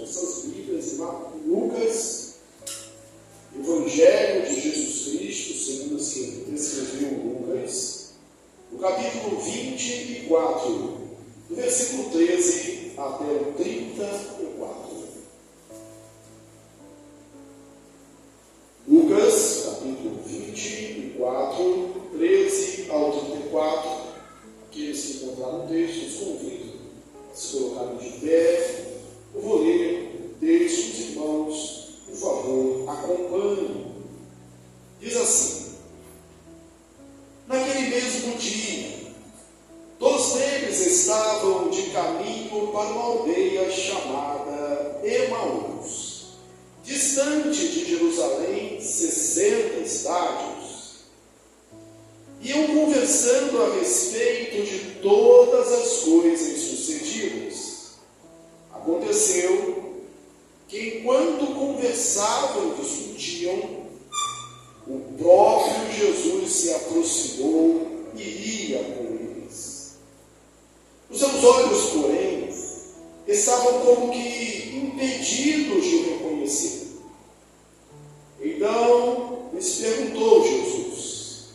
nossas Bíblias em Lucas, Evangelho de Jesus Cristo, segundo escreveu Lucas, no capítulo 24, do versículo 13 até o 34. Lucas, capítulo 24, 13 ao 34. Aqueles que encontraram o texto, os convido a se colocarem de pé. Eu vou ler o texto, os irmãos, por favor, acompanhem. Diz assim: naquele mesmo dia, todos eles estavam de caminho para uma aldeia chamada Emaús, distante de Jerusalém 60 estádios. Iam conversando a respeito de todas as coisas sucedidas. Aconteceu que, enquanto conversavam e discutiam, o próprio Jesus se aproximou e ia com eles. Os seus olhos, porém, estavam como que impedidos de o reconhecer. Então lhes perguntou Jesus: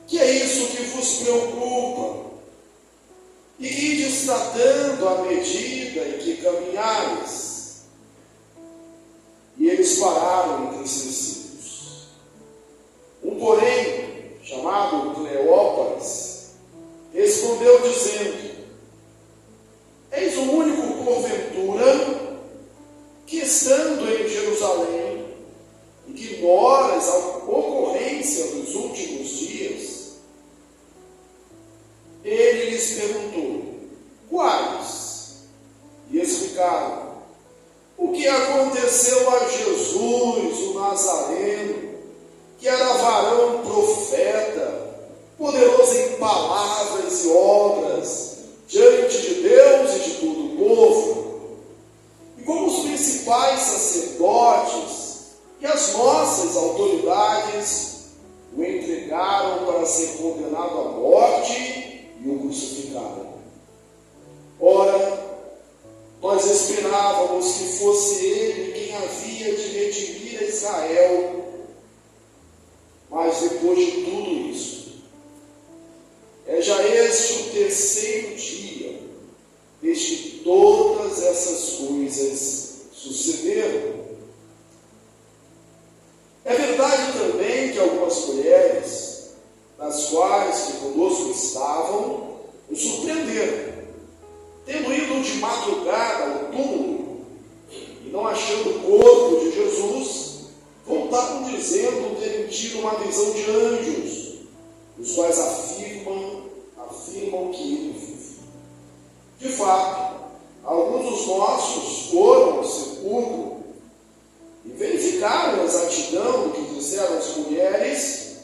que é isso que vos preocupa? E que ides tratando à medida em que caminhares? E eles pararam entristecidos. Um, porém, chamado Cleópas, respondeu dizendo: eis o único, porventura, que estando em Jerusalém, ignoras a ocorrência dos últimos dias? Ele lhes perguntou: quais? E explicaram: o que aconteceu a Jesus, o Nazareno, que era varão profeta, poderoso em palavras e obras, diante de Deus e de todo o povo. E como os principais sacerdotes e as nossas autoridades o entregaram para ser condenado à morte e o crucificaram. Ora, nós esperávamos que fosse ele quem havia de redimir a Israel. Mas depois de tudo isso, é já este o terceiro dia desde que todas essas coisas sucederam. É verdade também que algumas mulheres, das quais que conosco estavam, o surpreenderam, tendo ido de madrugada ao túmulo e não achando o corpo de Jesus, voltaram dizendo terem tido uma visão de anjos, os quais afirmam que ele vive. De fato, alguns dos nossos foram ao sepulcro e verificaram a exatidão do que disseram as mulheres,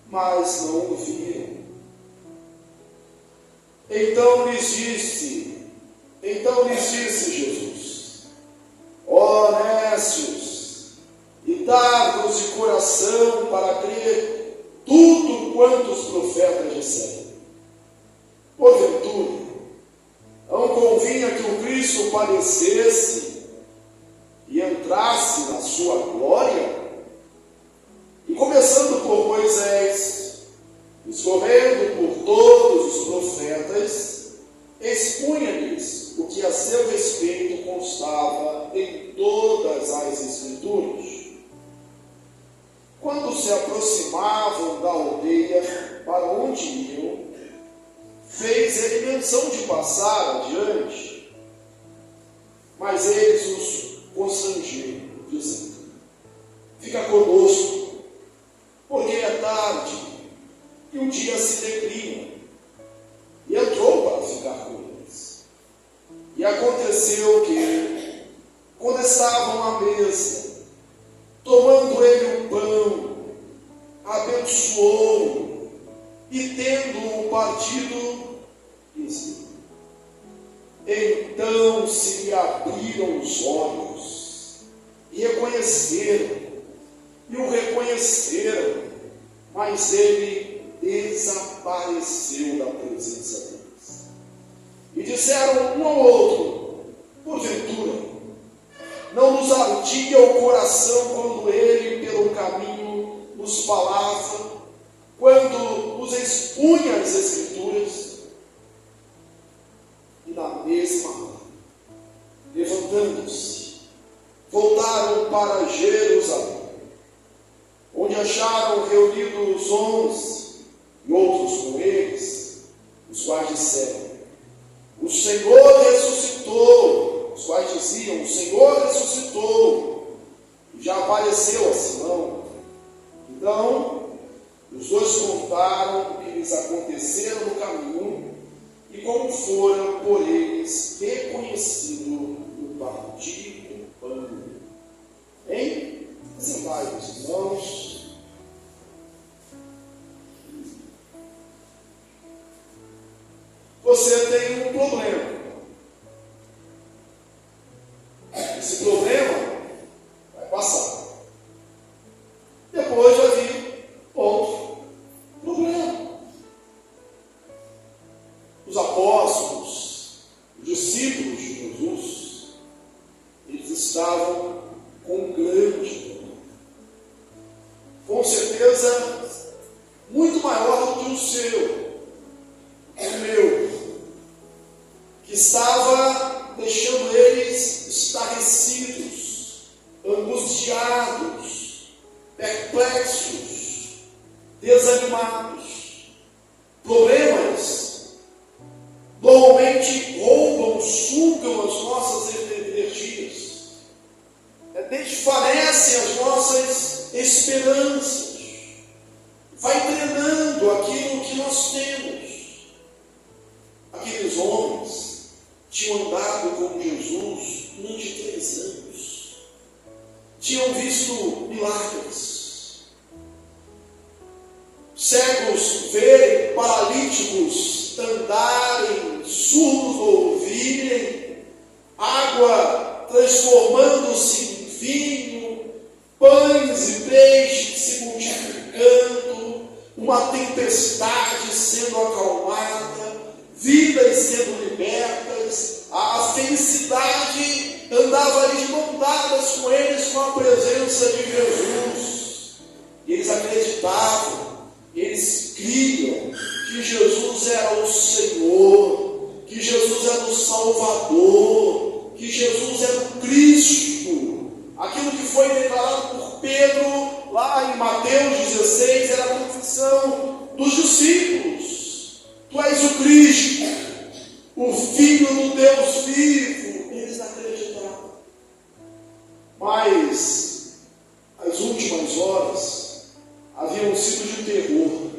mas não o viram. Então lhes disse Jesus: ó nécios e tardos de coração para crer tudo quanto os profetas disseram. Porventura, não convinha que o Cristo padecesse e entrasse na sua glória? E começando por Moisés, escorrendo por todos os profetas, expunha-lhes o que a seu respeito constava em todas as Escrituras. Quando se aproximavam da aldeia para onde iam, fez ele menção de passar adiante, mas eles os constrangeram, dizendo: fica conosco, porque é tarde e o dia se declina. E entrou para ficar com eles. E aconteceu que, quando estavam à mesa, tomando ele o pão, abençoou e tendo-o partido, disse: então se lhe abriram os olhos e o reconheceram, mas ele desapareceu da presença deles. E disseram um ao outro: porventura, ardia o coração quando ele pelo caminho nos falava, quando nos expunha as Escrituras. E na mesma hora, levantando-se, voltaram para Jerusalém, onde acharam reunidos os 11 e outros com eles, os quais disseram: o Senhor ressuscitou. Os quais diziam: o Senhor ressuscitou, e já apareceu a Simão. Então, os dois contaram o que lhes acontecera no caminho e como fora por eles reconhecido no partir do pão. Hein? Sentai, meus irmãos. Você tem um problema. Esse problema vai passar. Depois vai vir outro problema. Os apóstolos, os discípulos de Jesus, eles estavam com um grande problema. Com certeza, muito maior do que o seu, o meu, que estava deixando eles estarrecidos, angustiados, perplexos, desanimados. Problemas normalmente roubam, sugam as nossas energias, desfalecem as nossas esperanças, vai drenando aquilo que nós temos. Aqueles homens tinham andado com Jesus durante 3 anos, tinham visto milagres, cegos verem, paralíticos andarem, surdos ouvirem, água transformando-se em vinho, pães e peixes se multiplicando, uma tempestade sendo acalmada, vidas sendo libertas, a felicidade andava ali de mãos dadas com eles, com a presença de Jesus. E eles acreditavam, eles criam que Jesus era o Senhor, que Jesus era o Salvador, que Jesus era o Cristo. Aquilo que foi declarado por Pedro lá em Mateus 16 era a confissão dos discípulos: tu és o Cristo, o Filho do Deus vivo. Eles acreditavam. Mas as últimas horas haviam sido de terror.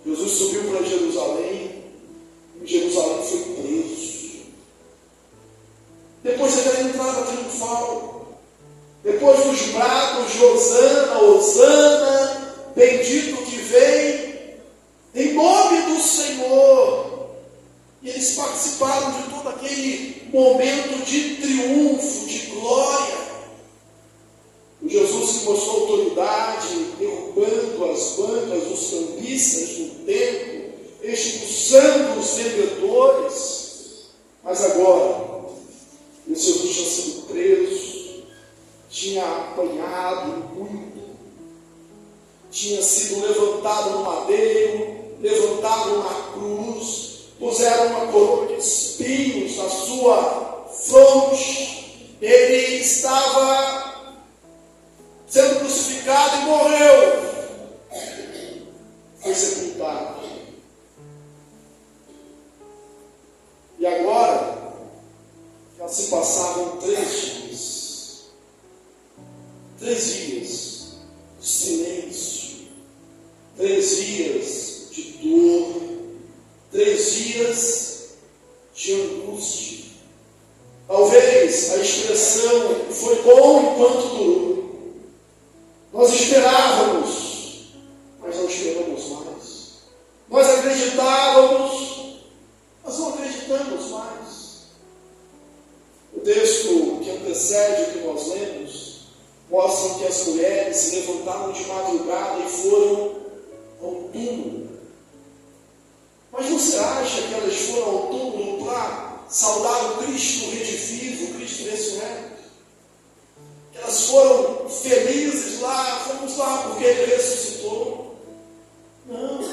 Jesus subiu para Jerusalém, e em Jerusalém foi preso. Depois daquela entrada triunfal, depois dos brados de Hosana, Hosana, bendito que vem em nome do Senhor. E eles participaram de todo aquele momento de triunfo, de glória. O Jesus que mostrou autoridade, derrubando as bancas dos cambistas do templo, expulsando os vendedores. Mas agora, esse Jesus tinha sido preso, tinha apanhado muito, tinha sido levantado no madeiro, levantado na cruz, puseram uma coroa de espinhos na sua fronte. Ele estava sendo crucificado e morreu. Foi sepultado. E agora, já se passavam 3 dias. 3 dias de silêncio. 3 dias de dor. 3 dias de angústia. Talvez a expressão foi bom enquanto durou. Nós esperávamos, mas não esperamos mais. Nós acreditávamos, mas não acreditamos mais. O texto que antecede o que nós lemos mostra que as mulheres se levantaram de madrugada e foram ao túmulo. Mas você acha que elas foram ao túmulo para saudar o Cristo redivivo, o Cristo ressurreto? elas foram felizes lá, fomos lá porque ele ressuscitou. Não,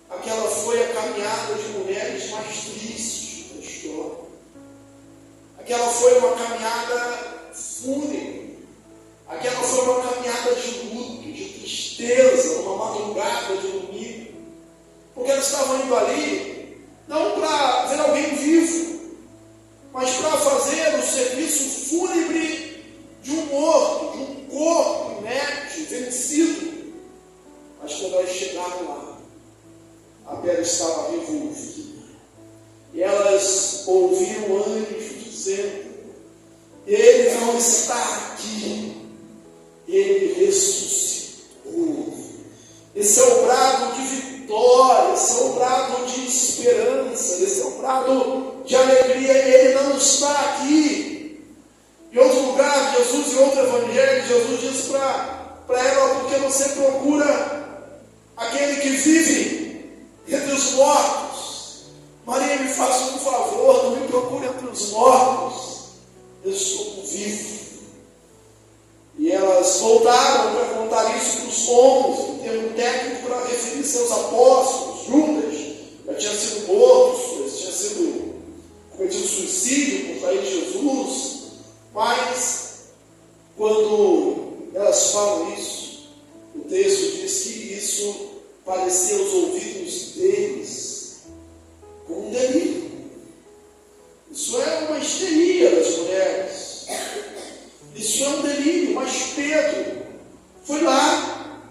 aquela foi a caminhada de mulheres mais tristes da história. Aquela foi uma caminhada fúnebre. Aquela foi uma caminhada de luto, de tristeza, uma madrugada de domingo. Porque elas estavam indo ali, não para ver alguém vivo, mas para fazer o serviço fúnebre de um morto, de um corpo inerte, vencido. Mas quando elas chegaram lá, a pedra estava revolvida. E elas ouviram anjos dizendo: ele não está aqui, ele ressuscitou. Esse é o brado de vitória, esse é o brado de esperança, esse é o brado de alegria. Ele não está aqui. Em outro lugar, Jesus, em outro evangelho, Jesus disse para ela: porque você procura aquele que vive entre os mortos. Maria, me faça um favor, não me procure entre os mortos, eu estou vivo. E elas voltaram para contar isso para os 11, em termo técnico, para referir seus apóstolos. Judas já tinha sido morto, tinha sido cometido suicídio por trair Jesus. Mas, quando elas falam isso, o texto diz que isso parecia aos ouvidos deles como um delírio. Isso é uma histeria das mulheres. Isso é um delírio. Mas Pedro foi lá,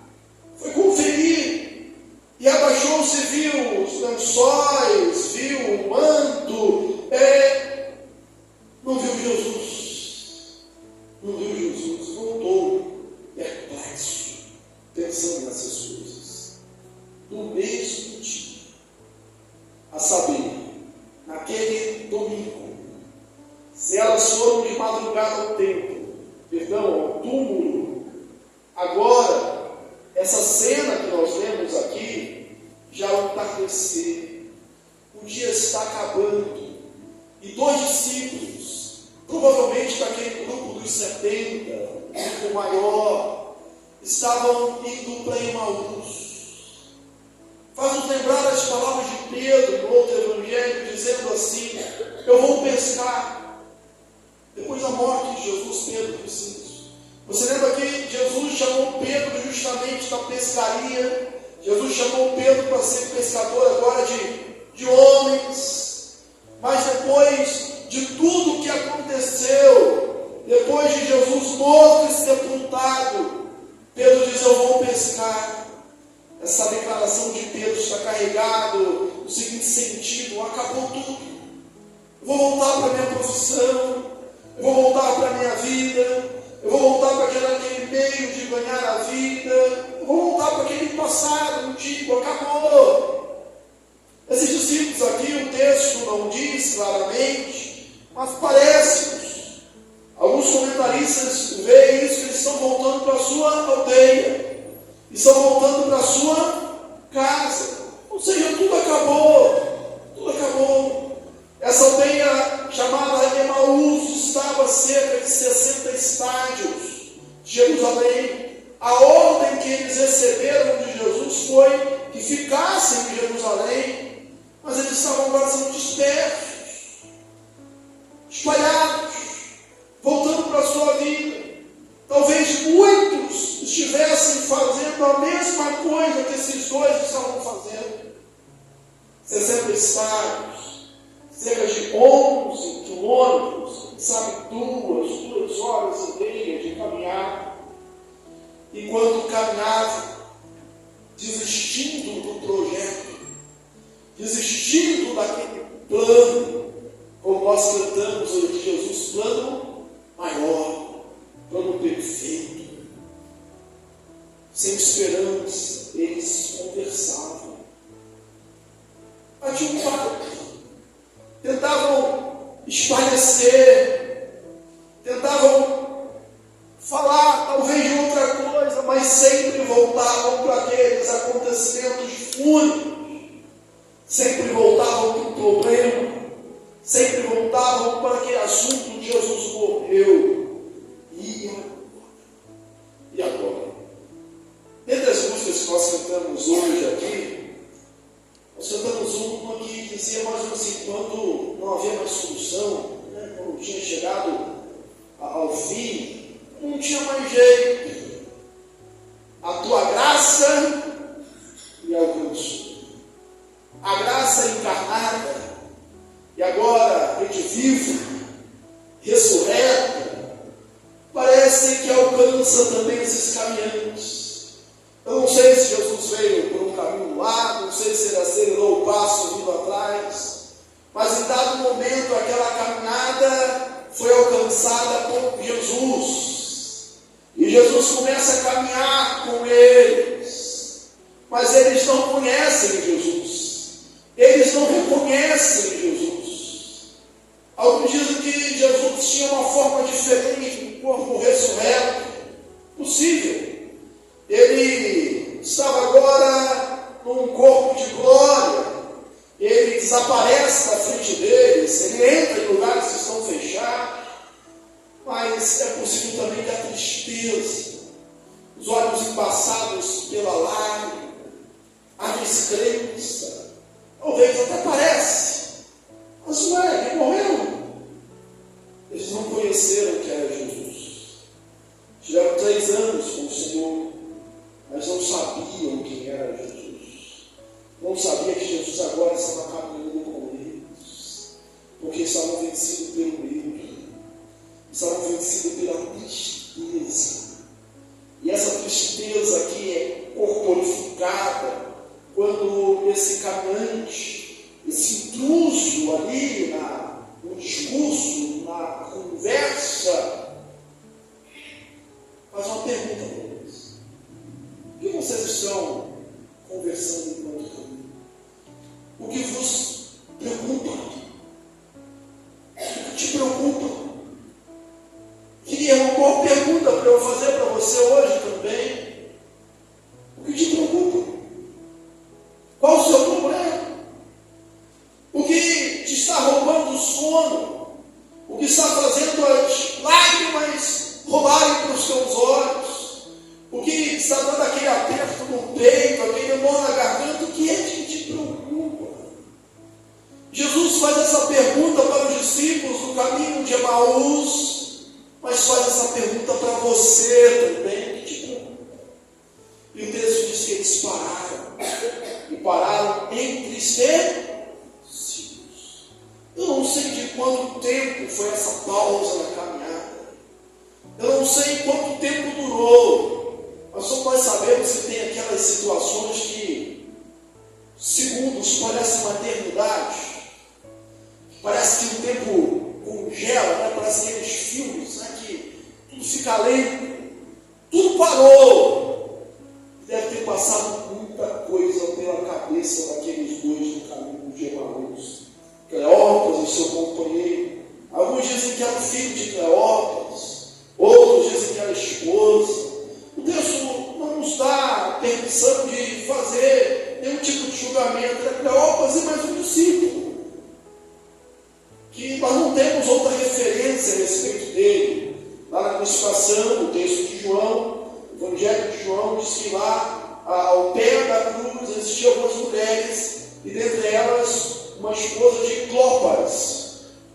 foi conferir, e abaixou-se, viu os lençóis, viu o manto, não viu Jesus. Não viu Jesus. Voltou perplexo, pensando nessas coisas. No mesmo dia, a saber, naquele domingo, se elas foram de madrugada ao templo, ao túmulo, agora, essa cena que nós vemos aqui, já ao entardecer, o dia está acabando, e 2 discípulos, provavelmente daquele grupo dos 70, um grupo maior, estavam indo para Emaús. Faz-nos lembrar as palavras de Pedro no outro evangelho, dizendo assim: eu vou pescar. Depois da morte de Jesus, Pedro disse isso. Você lembra que Jesus chamou Pedro justamente da pescaria? Jesus chamou Pedro para ser pescador agora de homens. Mas depois de tudo o que aconteceu, depois de Jesus morto e sepultado, Pedro diz: eu vou pescar. Essa declaração de Pedro está carregado no seguinte sentido: acabou tudo. Eu vou voltar para a minha profissão, eu vou voltar para a minha vida, eu vou voltar para aquele meio de ganhar a vida, eu vou voltar para aquele passado antigo, acabou. Esses discípulos aqui, o texto não diz claramente, mas parece-nos. Alguns comentaristas veem isso, que eles estão voltando para a sua aldeia, estão voltando para a sua casa. Ou seja, tudo acabou, tudo acabou. Essa aldeia chamada Emaús estava a cerca de 60 estádios de Jerusalém. A ordem que eles receberam de Jesus foi que ficassem em Jerusalém, mas eles estavam agora sendo dispersos, espalhados, voltando para a sua vida. Talvez muitos estivessem fazendo a mesma coisa que esses 2 estavam fazendo. 60 estádios, cerca de 11 quilômetros, sabe, 2 horas e meia de caminhar. Enquanto caminhava, desistindo do projeto, desistindo daquele plano, como nós cantamos hoje, Jesus, plano maior, plano perfeito, sem esperança, eles conversavam, batiam um papo, tentavam espalhecer, tentavam falar talvez de outra coisa, mas sempre voltavam para aqueles acontecimentos fúnebres, sempre voltavam para o problema, sempre voltavam para aquele assunto de Jesus morreu, ia ressurreta, parece que alcança também esses caminhantes. Eu não sei se Jesus veio por um caminho lá, não sei se ele acelerou o passo vindo atrás, mas em dado momento aquela caminhada foi alcançada por Jesus. E Jesus começa a caminhar com eles, mas eles não conhecem Jesus, eles não reconhecem Jesus. Alguns dizem que Jesus tinha uma forma diferente, um corpo ressurreto. Possível. Ele estava agora num corpo de glória, ele desaparece da frente deles, ele entra em lugares que estão fechados, mas é possível também que a tristeza, os olhos embaçados pela lágrima, a descrença, talvez até parece, mas ué, ele morreu. Eles não conheceram que era Jesus. Tiveram 3 anos com o Senhor, mas não sabiam quem era Jesus. Não sabia que Jesus agora estava caminhando com eles, porque estavam vencidos pelo medo, estavam vencidos pela tristeza. E essa tristeza aqui é corporificada quando esse caminhante, esse intruso ali no discurso, na conversa, faz uma pergunta para eles: o que vocês estão conversando enquanto caminham? O que vos preocupa? O que te preocupa? Queria uma boa pergunta para eu fazer para você hoje também. O que te preocupa? Qual o seu problema? O que te está roubando o sono? O que está fazendo as lágrimas rolarem para os seus olhos? O que está dando aquele aperto no peito, aquele nó na garganta? O que é que te preocupa? Jesus faz essa pergunta para os discípulos no caminho de Emaús, mas faz essa pergunta para você também. O que te preocupa? E o texto diz que eles pararam, e pararam entristecidos. Eu não sei de quanto tempo foi essa pausa na caminhada, eu não sei quanto tempo durou, mas só nós sabemos que tem aquelas situações que segundos parecem uma eternidade, parece que o tempo congela, né? Parece aqueles filmes, né? Que tudo fica lento, tudo parou. Deve ter passado muita coisa pela cabeça daqueles dois no caminho de Emaús. Cleópas e seu companheiro, alguns dizem que era filho de Cleópas, outros dizem que era esposa. O texto não nos dá permissão de fazer nenhum tipo de julgamento. Era Cleópas e mais um discípulo, que nós não temos outra referência a respeito dele. Lá na crucificação, o texto de João, o Evangelho de João, diz que lá ao pé da cruz existiam algumas mulheres, e dentre elas uma esposa de Cleópas.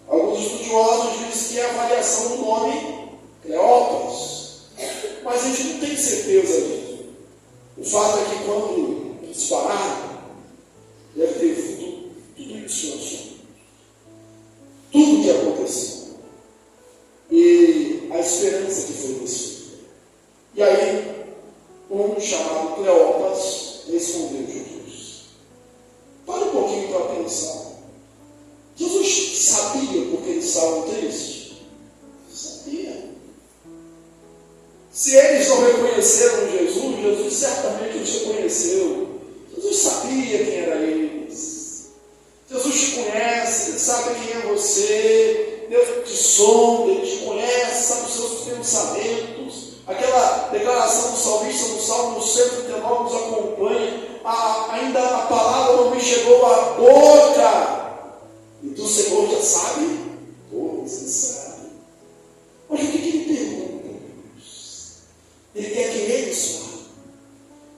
Alguns estudiosos dizem que é a variação do nome Cleópas, mas a gente não tem certeza disso. O fato é que quando eles pararam, deve ter visto tudo isso na sua vida, tudo que aconteceu, e a esperança que foi descida. E aí, um chamado Cleópas respondeu Jesus. Para um pouquinho para pensar. Jesus sabia porque eles estavam tristes? Sabia. Se eles não reconheceram Jesus, Jesus certamente os reconheceu. Jesus sabia quem era eles. Jesus te conhece, Ele sabe quem é você. Deus te sonda, Ele te conhece, sabe os seus pensamentos. Aquela declaração do salmista no Salmo 139 nos acompanha. Ainda a palavra não me chegou à boca, e do Senhor já sabe? Você sabe. Mas o que ele pergunta? Ele quer que ele sabe.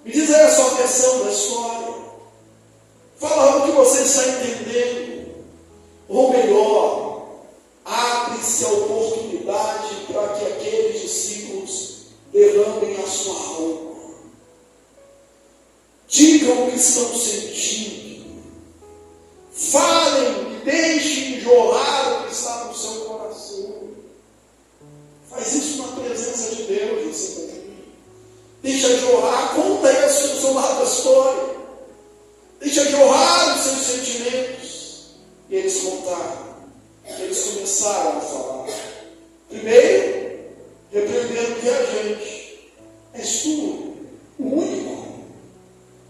Me diz aí a sua versão da história. Fala o que você está entendendo. Ou melhor, abre-se a oportunidade para que aqueles discípulos derramem a sua alma. Digam o que estão sentindo. Falem e deixem jorrar o que está no seu coração. Deixa de orar, conta aí o seu lado da história. Deixa de orar os seus sentimentos. E eles contaram. Eles começaram a falar. Primeiro, repreendendo o viajante. És tu, o único,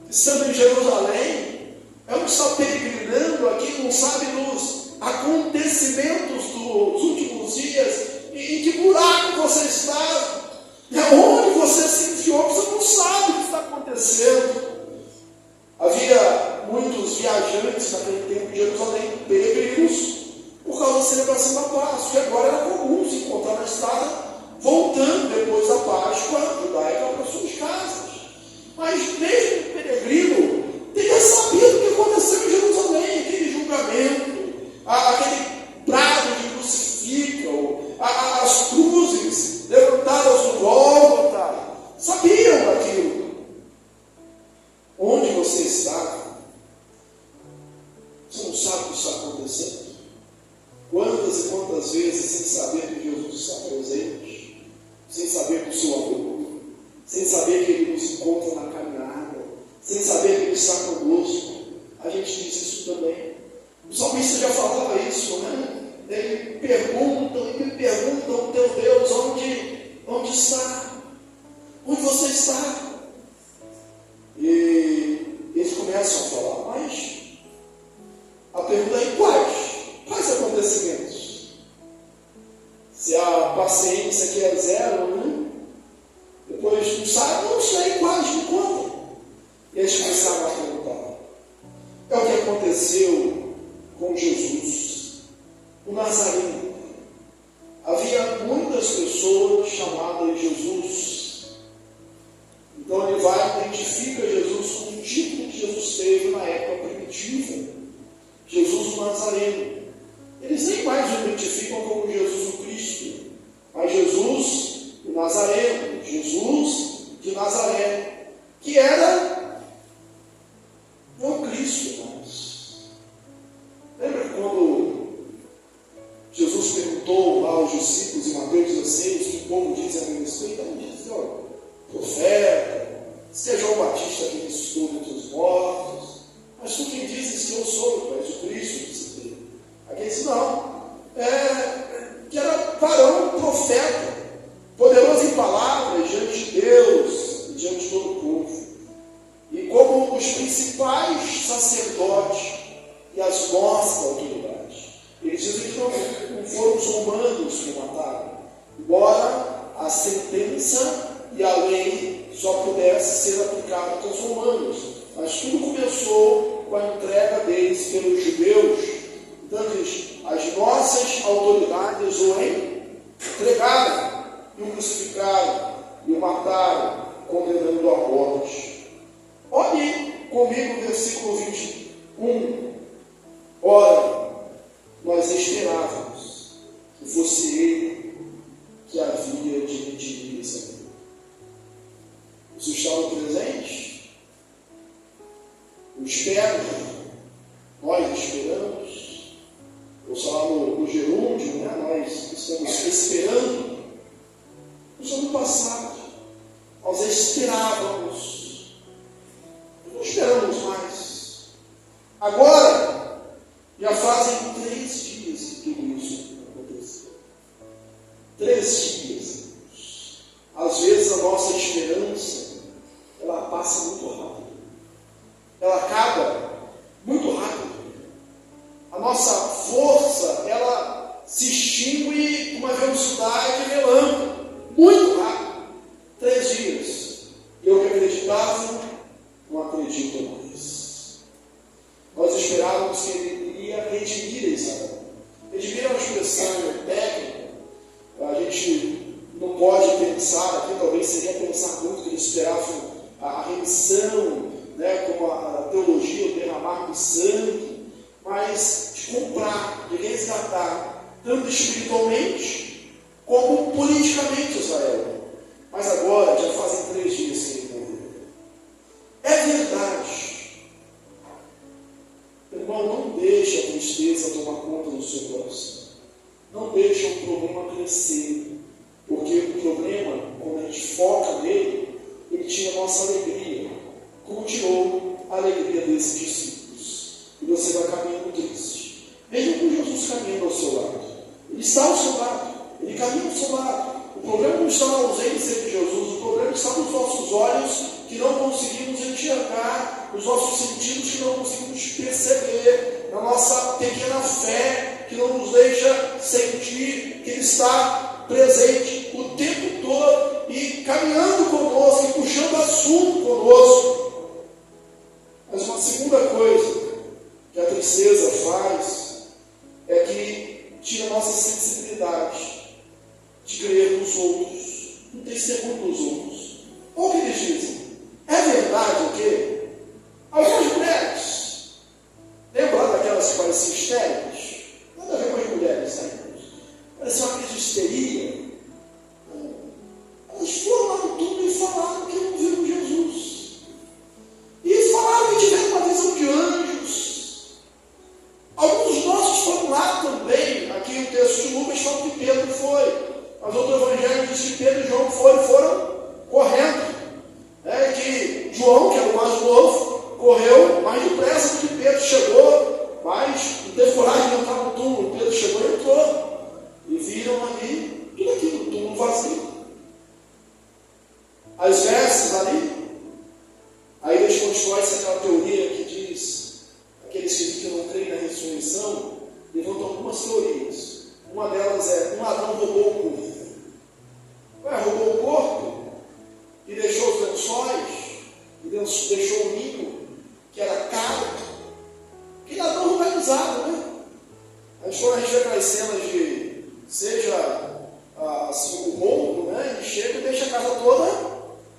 que estando em Jerusalém, é um que está peregrinando aqui, não sabe dos acontecimentos dos últimos dias, em que buraco você está, onde você se enfiou, você não sabe o que está acontecendo. Havia muitos viajantes naquele tempo em Jerusalém, peregrinos, por causa da celebração da Páscoa, que agora era comum se encontrar na estrada, voltando depois da Páscoa judaica para suas casas. Mas mesmo o peregrino teria sabido o que aconteceu em Jerusalém, aquele julgamento, aquele brado que crucificam, as cruzes levantadas no Gólgota, sabiam daquilo. Onde você está? Você não sabe o que está acontecendo? Quantas e quantas vezes, sem saber que Jesus está presente, sem saber do seu amor, sem saber que Ele nos encontra na caminhada, sem saber que Ele está conosco, a gente diz isso também. O salmista já falava isso, né? Ele me perguntam, teu Deus, onde está? Onde você está? E eles começam a falar, mas a pergunta é: quais acontecimentos? Se a paciência aqui é zero, né? Depois não sabe, não sei quais, me conta. E eles começaram a perguntar. É o que aconteceu com Jesus, o Nazareno. Havia muitas pessoas chamadas Jesus. Então ele vai e identifica Jesus com o título que Jesus teve na época primitiva. Jesus o Nazareno. Eles nem mais o identificam como Jesus o Cristo, mas Jesus o Nazareno, Jesus de Nazaré, que era o Cristo, irmãos. Lembra quando Jesus perguntou lá aos discípulos em Mateus 16 o que o povo diz a meu respeito? Ele disse: profeta, se é João Batista que ressuscitou entre os mortos, mas tu quem dizes que eu sou? Tu és o Cristo, disse ele. Aqui disse: não, que era varão, profeta, poderoso em palavras diante de Deus e diante de todo o povo. E como os principais sacerdotes e as nossas autoridades, eles dizem que não foram os romanos que o mataram, embora a sentença e a lei só pudesse ser aplicada aos romanos. Mas tudo começou com a entrega deles pelos judeus. Então, as nossas autoridades o entregaram, e o crucificaram, e o mataram, condenando a morte. Olhe comigo o versículo 21. Ora, nós esperávamos que fosse Ele que havia de redimir esse mundo. Isso estava presente? Eu espero, nós esperamos. Vou falar no gerúndio, né? Nós estamos esperando. No ano passado, nós esperávamos. Não esperamos mais. Agora, já fazem 3 dias que tudo isso aconteceu. 3 dias. Às vezes a nossa esperança, ela passa muito rápido. Ela acaba muito rápido. A nossa força, ela se extingue com uma velocidade relâmpago, muito rápido. 3 dias. Eu que acreditava, não acredito mais. Nós esperávamos que Ele iria redimir Israel. Redimir é uma expressão técnica. A gente não pode pensar, aqui talvez seria pensar muito que eles esperavam a remissão, né, como a teologia, o derramar do sangue, mas de comprar, de resgatar, tanto espiritualmente como politicamente Israel. Mas agora já fazem 3 dias que ele morreu. É verdade. Irmão, não deixe a tristeza tomar conta do seu coração. Não deixe o problema crescer. Porque o problema, quando a gente foca nele, ele tira a nossa alegria, como tirou a alegria desses discípulos. E você vai caminhando triste. Veja como Jesus caminha ao seu lado. Ele está ao seu lado, ele caminha ao seu lado. O problema não está na ausência de Jesus, o problema está nos nossos olhos que não conseguimos enxergar, nos nossos sentidos que não conseguimos perceber, na nossa pequena fé que não nos deixa sentir que Ele está presente o tempo todo e caminhando conosco e puxando assunto conosco. Mas uma segunda coisa que a tristeza faz é que tira a nossa sensibilidade de crer nos outros, no testemunho dos outros. Olha o que eles dizem. É verdade o quê? Algumas mulheres, lembrando daquelas que pareciam histéricas, nada a ver com as mulheres, né? Parecia uma crise de histeria. Elas foram lá no túmulo e falaram que não viram Jesus. E falaram que tiveram uma visão de anjos. Alguns dos nossos foram lá também. Aqui o texto de Lucas fala que Pedro foi. Mas outro evangelho diz que Pedro e João foram correndo. Que João, que era o mais novo, correu mais depressa do que Pedro chegou, mas não teve coragem de entrar no túmulo. Pedro chegou e entrou. E viram ali tudo aquilo, o túmulo vazio. As vestes ali. Aí eles constroem-se aquela teoria que diz, aqueles que não creem na ressurreição, levantam algumas teorias. Uma delas é, um ladrão roubou o corpo. Roubou o corpo e deixou os lençóis, e deixou o ninho, que era caro. Que ladrão organizado, né? A gente vê aquelas cenas de, seja assim, o roubo, né? Ele chega e deixa a casa toda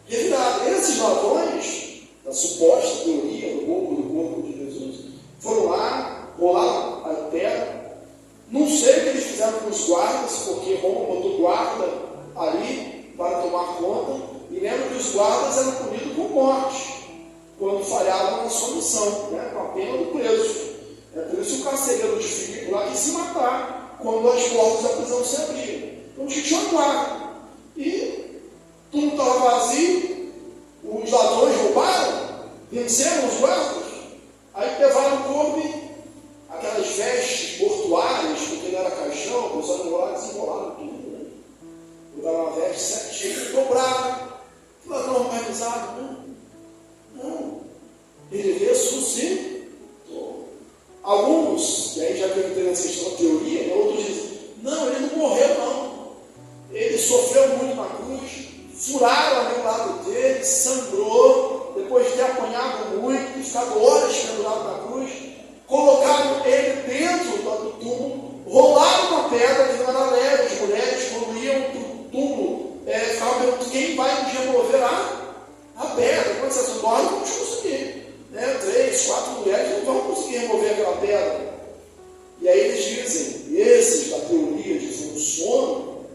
revirada. Esses ladrões, da suposta teoria do roubo do corpo de Jesus, foram lá, rolaram a terra. Não sei o que eles fizeram com os guardas, porque Roma botou guarda ali para tomar conta. E lembra que os guardas eram punidos com morte quando falhavam na sua missão, né? Com a pena do preso. É por isso que o carcereiro de Filipe lá quis se matar quando as portas da prisão se abriam. Então tinha uma guarda. E tudo estava vazio, os ladrões roubaram, venceram os guardas, aí levaram o corpo e aquelas vestes portuárias, porque não era caixão, os advogados desenrolaram tudo, né? Botaram uma veste certinha e dobraram. Que ladrão organizado? Não. Ele ressuscitou. Alguns, e aí já que eu tenho essa questão da teoria, né? Outros dizem, não, ele não morreu não. Ele sofreu muito na cruz, furaram ali o lado dele, sangrou, depois de ter apanhado muito, ficado horas pendurado na cruz, colocaram ele dentro do túmulo, rolaram uma pedra que não era leve. As mulheres, quando iam para o túmulo, ficavam perguntando quem vai nos remover a pedra. Quando você dorme, não conseguir. 3, 4 mulheres não vão conseguir remover aquela pedra. E aí eles dizem, esses da teoria de foi um sono,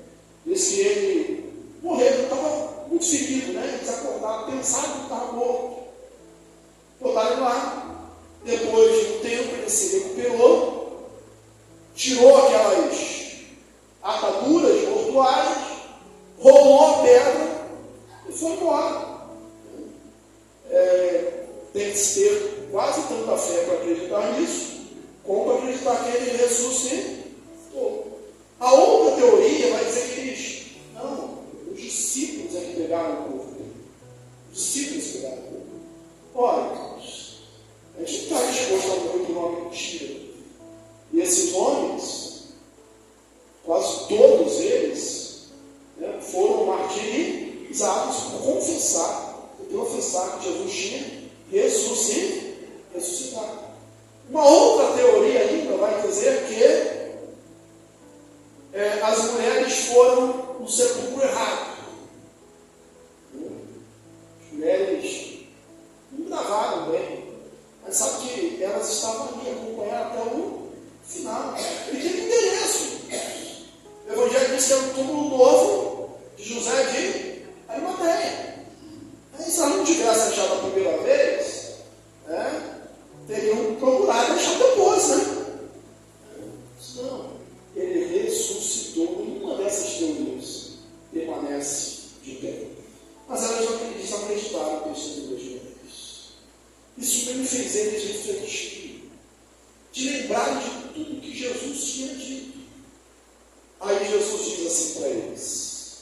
diz que ele morreu, ele estava muito ferido, né? Eles acordaram, pensaram que estava morto. Botaram ele lá. Depois de um tempo ele se recuperou, tirou aquelas ataduras mortuárias, rolou a pedra e foi embora. Tem que ter quase tanta fé para acreditar nisso, como para acreditar que ele ressuscitou. A outra teoria vai dizer que eles, não, os discípulos é que pegaram o corpo dele. Os discípulos pegaram o corpo. Olha, a gente não está disposto a morrer por uma mentira. E esses homens, quase todos eles, né, foram martirizados por confessar, por professar que Jesus tinha ressuscitado. Uma outra teoria ainda vai dizer que as mulheres foram no sepulcro errado. As mulheres não gravaram bem, mas sabe que elas estavam ali acompanhando até o final. E tem interesse. O Evangelho diz que é um túmulo novo de José de Arimateia. Aí, se ela não tivesse achado a primeira vez, teriam procurado achar depois, né? Não, ele ressuscitou. Nenhuma dessas teorias permanece de pé. Mas elas não acreditam assim para eles: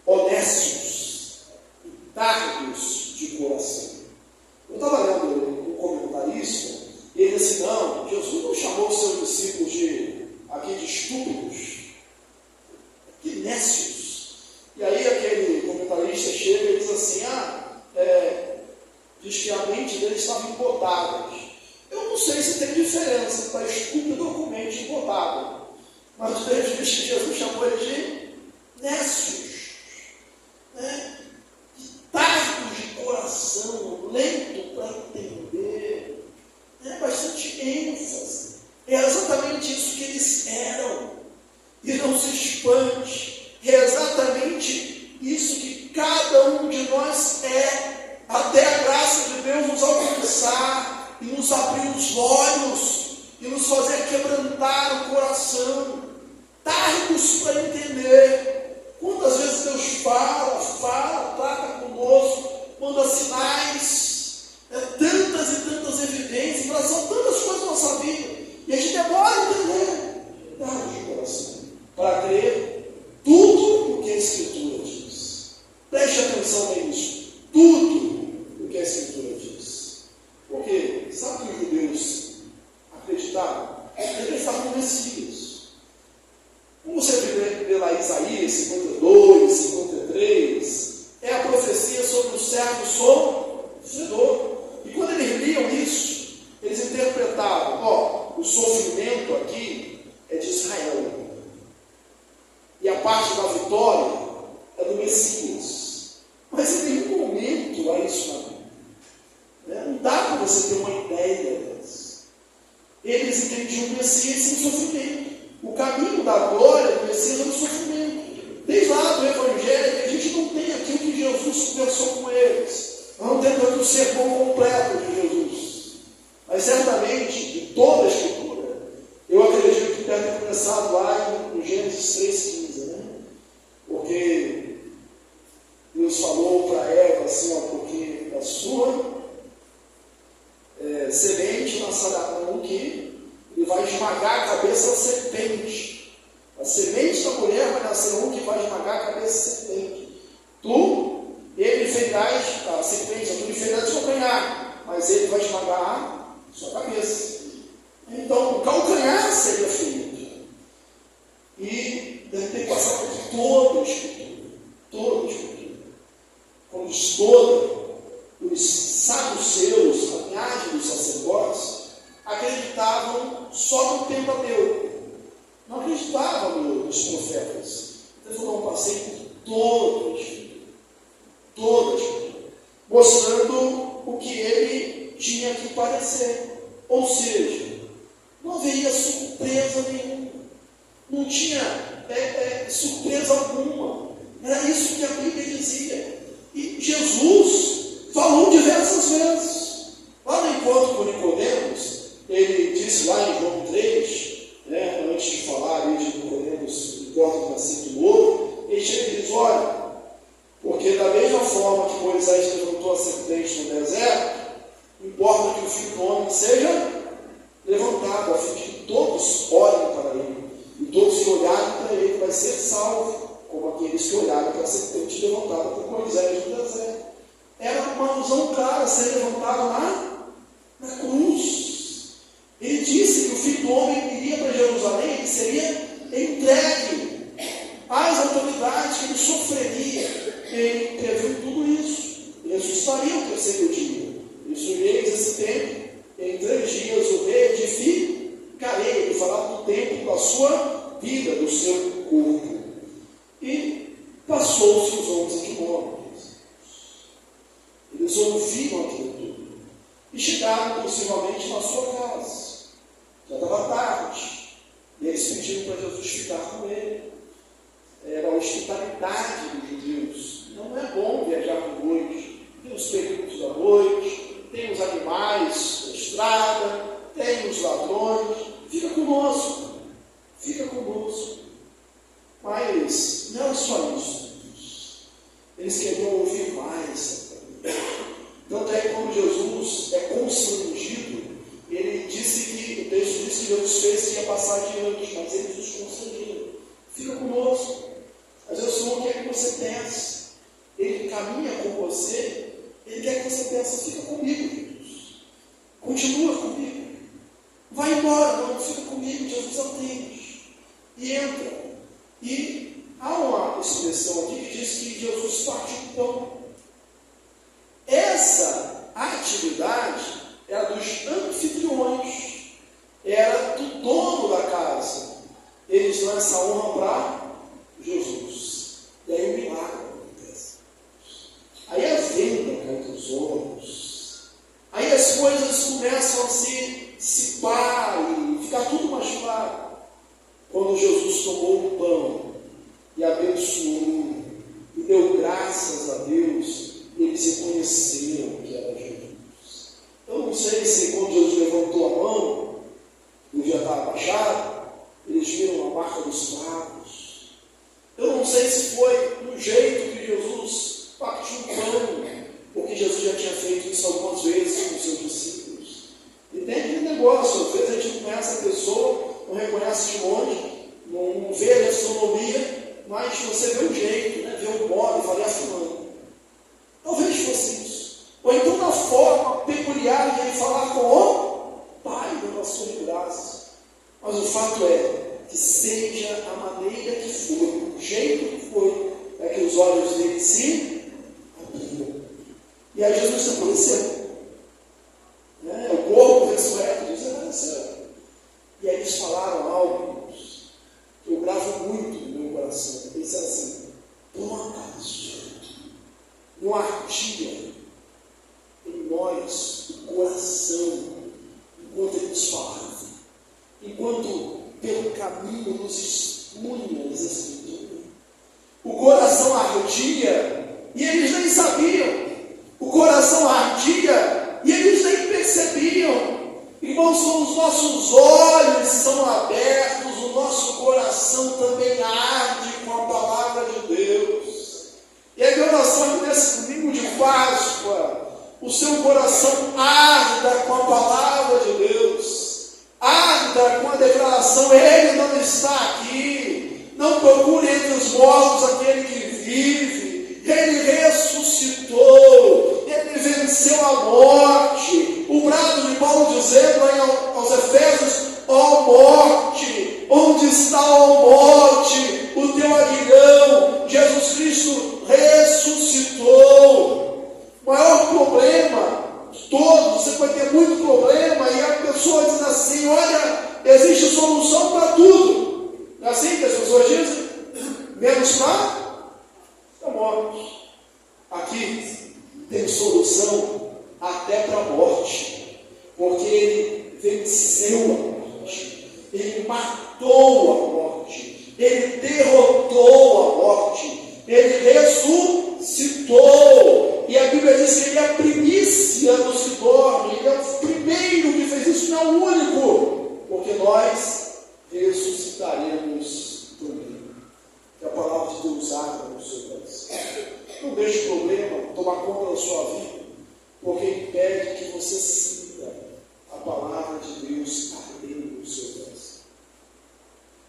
honestos e tardos de coração. Eu estava lendo um comentarista, e ele disse: não, Jesus não chamou os seus discípulos de estúpidos, que nécios. E aí aquele comentarista chega e diz assim: diz que a mente deles estava embotada. Eu não sei se tem diferença para estúpido ou com mente embotada, mas o texto diz que Jesus chamou eles de nécios, né? Tardos de coração, lento para entender, né? Bastante ênfase. É exatamente isso que eles eram. E não se espante, é exatamente isso que cada um de nós é, até a graça de Deus nos alcançar e nos abrir os olhos e nos fazer quebrantar o coração, tardos para entender. Quantas vezes Deus fala, trata conosco, manda sinais, tantas e tantas evidências, mas são tantas coisas na nossa vida, e a gente demora a entender. Tardos de coração para crer tudo o que a Escritura diz. Preste atenção nisso. Tudo o que a Escritura diz. Porque sabe o que os judeus acreditavam? Eles acreditavam no Messias. Como você vê lá em Isaías 52, 53, é a profecia sobre o servo sofredor. E quando eles liam isso, eles interpretavam: o sofrimento aqui é de Israel. E a parte da vitória é do Messias. Mas em nenhum momento há isso na Bíblia. Não dá para você ter uma ideia dessa. Eles entendiam o Messias sem sofrimento. O caminho da glória do Messias é o sofrimento. Desde lá do Evangelho, a gente não tem aquilo que Jesus conversou com eles. Nós não temos aqui o sermão completo de Jesus. Mas certamente, de toda a Escritura, eu acredito que deve ter começado lá em Gênesis 3,15, né? Porque Deus falou para Eva assim: porque a sua semente nascerá com que ele vai esmagar a cabeça da serpente. A semente da mulher vai nascer um que vai esmagar a cabeça da serpente. Ele ferirás a serpente, tu lhe ferirás o calcanhar, mas ele vai esmagar a sua cabeça. Então, o calcanhar seria ferido. E deve ter passado por toda a Escritura. Toda a Escritura. Quando estuda, os saduceus, a linhagem dos sacerdotes, acreditavam só no Pentateuco. Não acreditavam nos profetas. Então, eu não passei por toda a Escritura. Toda a Escritura. Mostrando o que ele tinha que parecer. Ou seja, não haveria surpresa nenhuma. Não tinha surpresa alguma. Era isso que a Bíblia dizia. E Jesus falou diversas vezes. Lá no encontro com Nicodemos, ele disse lá em João 3, antes de falar de Nicodemos, encontro do nascimento novo, ele chega e diz: olha, porque da mesma forma que Moisés levantou a serpente no deserto, importa que o Filho do Homem seja levantado, a fim de que todos olhem para ele, e todos que olharem para ele vai ser salvo, como aqueles que olharam para a serpente levantada por Moisés no deserto. Era uma alusão clara ser levantado na cruz. Ele disse que o Filho do Homem iria para Jerusalém e seria entregue às autoridades, que ele sofreria. Ele previu tudo isso. Ele ressuscitaria o terceiro dia. E sujeis esse tempo, em 3 dias o reedificarei. Ele falava do tempo da sua vida, do seu corpo. E passou-se os 11 quilômetros. Eles ouviram aquilo tudo. E chegaram possivelmente na sua casa. Já estava tarde. E eles pediram para Jesus ficar com ele. Era a hospitalidade dos judeus. Não é bom viajar de noite. Tem os perigos da noite, tem os animais da estrada, tem os ladrões. Fica conosco. Fica conosco. Mas não é só isso. Eles queriam ouvir mais. Tanto é que quando Jesus é constrangido, ele disse que, o texto diz que Jesus fez que ia passar adiante, mas eles os constrangiram. Fica conosco. conosco. Mas o Senhor quer que você pense. Ele caminha com você. Ele quer que você pense, fica comigo, Jesus. Continua comigo. Vai embora, não fica comigo, Jesus atende. E entra. E há uma expressão aqui que diz que Jesus partiu o pão. Essa atividade era dos anfitriões, era do dono da casa. Eles dão essa honra para Jesus. E aí o milagre acontece. Aí a venda cai dos olhos. Aí as coisas começam a se dissipar e ficar tudo mais claro. Quando Jesus tomou o pão e abençoou e deu graças a Deus, eles reconheceram que era Jesus. Eu não sei se quando Jesus levantou a mão, o dia estava abaixado, eles viram a marca dos pagos. Eu não sei se foi do jeito que Jesus partiu o pão, porque Jesus já tinha feito isso algumas vezes com os seus discípulos. E tem aquele negócio, às vezes a gente não conhece a pessoa, não reconhece de longe, não vê a fisionomia, mas você vê o jeito, né? Vê o modo, e fala, fulano. Talvez fosse isso. Ou então na forma peculiar de ele falar com o Pai, dando ações de graças. Mas o fato é que seja a maneira que foi, o jeito que foi, é que os olhos dele se abriram. E aí Jesus se apareceu. Né? O corpo ressurreto desapareceu. E aí eles falaram algo que eu gravo muito no meu coração. Eles disseram assim, por um acaso, não ardia em nós o coração, enquanto ele nos falava, enquanto pelo caminho nos expunha as Escrituras. O coração ardia e eles nem sabiam. O coração ardia e eles nem percebiam. Irmãos, quando os nossos olhos são abertos, o nosso coração também arde com a palavra de Deus. E a minha oração nesse domingo de Páscoa, o seu coração arda com a palavra de Deus, arda com a declaração, Ele não está aqui, não procure entre os mortos aquele que vive, Ele ressuscitou, Ele venceu a morte. O brado de Paulo dizendo aí aos Efésios, ó morte, onde está, ó morte, o teu aguilhão? Jesus Cristo ressuscitou. O maior problema de todos, você vai ter muito problema, e a pessoa diz assim, olha, existe solução para tudo. Não é assim que as pessoas dizem? Menos para a morte. Aqui tem solução até para a morte, porque Ele venceu a morte, Ele matou a morte, Ele derrotou a morte, Ele ressuscitou. E a Bíblia diz que Ele é a primícia dos que dormem, Ele é o primeiro que fez isso, não é o único, porque nós ressuscitaremos também. Que a palavra de Deus arda no seu coração. Não deixe o problema tomar conta da sua vida, porque impede que você sinta a palavra de Deus ardendo no seu coração.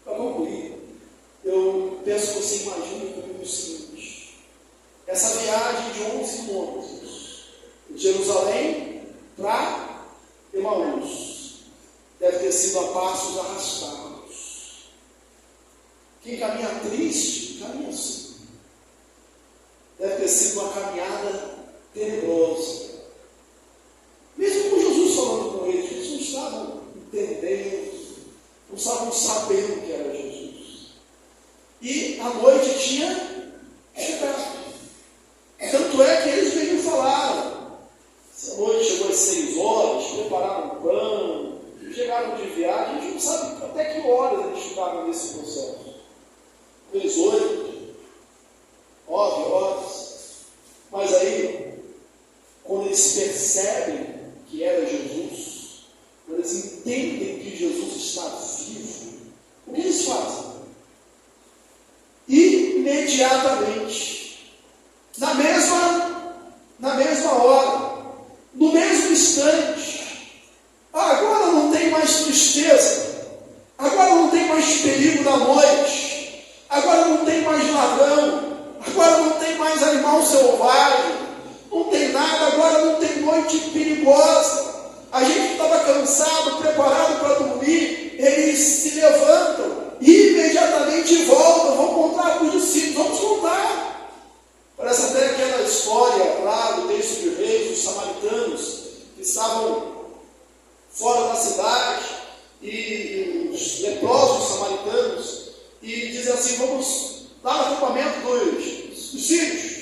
Para concluir, eu peço que você imagine comigo o seguinte: essa viagem de 11 quilômetros, de Jerusalém para Emaús, deve ter sido a passos arrastados. Quem caminha triste, caminha assim. Deve ter sido uma caminhada tenebrosa. Mesmo com Jesus falando com eles, eles não estavam entendendo, não estavam sabendo que era Jesus. E a noite tinha chegado. Tanto é que eles mesmo falaram. Se a noite chegou às 6 horas, prepararam um pão, chegaram de viagem, a gente não sabe até que horas eles ficaram nesse processo. 8, 9 horas. Mas aí, quando eles percebem que era Jesus, quando eles entendem que Jesus está vivo, o que eles fazem? Imediatamente, na mesma hora, no mesmo instante, agora não tem mais tristeza, agora não tem mais perigo da noite, agora não tem mais animal selvagem, não tem nada, agora não tem noite perigosa. A gente estava cansado, preparado para dormir, eles se levantam e imediatamente voltam, vão contar para os discípulos, vamos contar. Parece até aquela história lá do texto de Reis, dos samaritanos, que estavam fora da cidade, e os leprosos samaritanos, e dizem assim, vamos lá no acampamento dos sírios.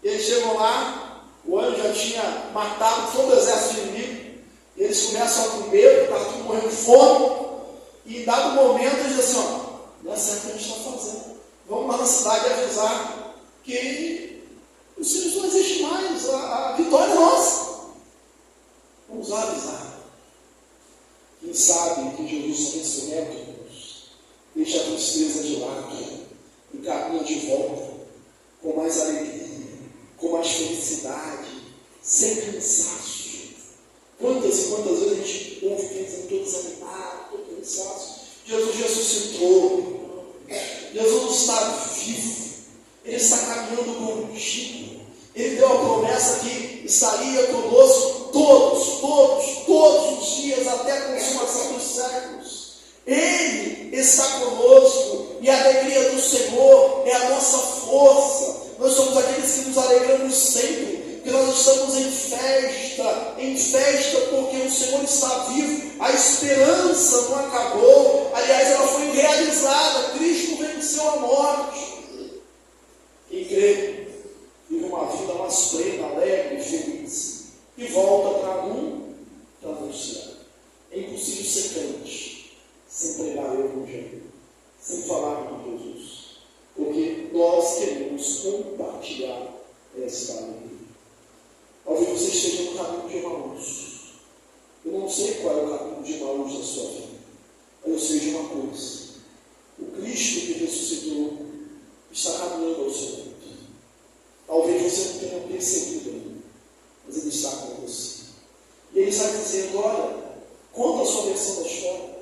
E eles chegam lá, o anjo já tinha matado todo o exército inimigo, e eles começam a comer, está tudo morrendo de fome, e em dado momento eles dizem assim, não é certo o que a gente está fazendo, vamos lá na cidade avisar que os sírios não existem mais, a vitória é nossa. Vamos lá avisar. Quem sabe que Jesus só ressurreto, deixa a tristeza de lado e caminha de volta com mais alegria, com mais felicidade, sem cansaço. Quantas e quantas vezes a gente ouve que eles estão todos animados, todo cansaço. Jesus ressuscitou, Jesus está vivo, Ele está caminhando contigo. Ele deu a promessa que estaria conosco todos os dias, até a consumação dos séculos. Ele está conosco, e a alegria do Senhor é a nossa força. Nós somos aqueles que nos alegramos sempre, porque nós estamos em festa porque o Senhor está vivo, a esperança não acabou, aliás, ela foi realizada, Cristo venceu a morte. Quem crê, vive uma vida mais plena, alegre, feliz, e volta para anunciar. É impossível ser crente sem pregar o Evangelho, sem falar com Jesus, porque nós queremos compartilhar essa alegria. Talvez você esteja no caminho de Emaús. Eu não sei qual é o caminho de Emaús da sua vida, mas eu sei de uma coisa: o Cristo que ressuscitou está caminhando ao seu lado. Talvez você não tenha percebido ainda, mas Ele está com você. E Ele está dizendo: olha, conta a sua versão da história.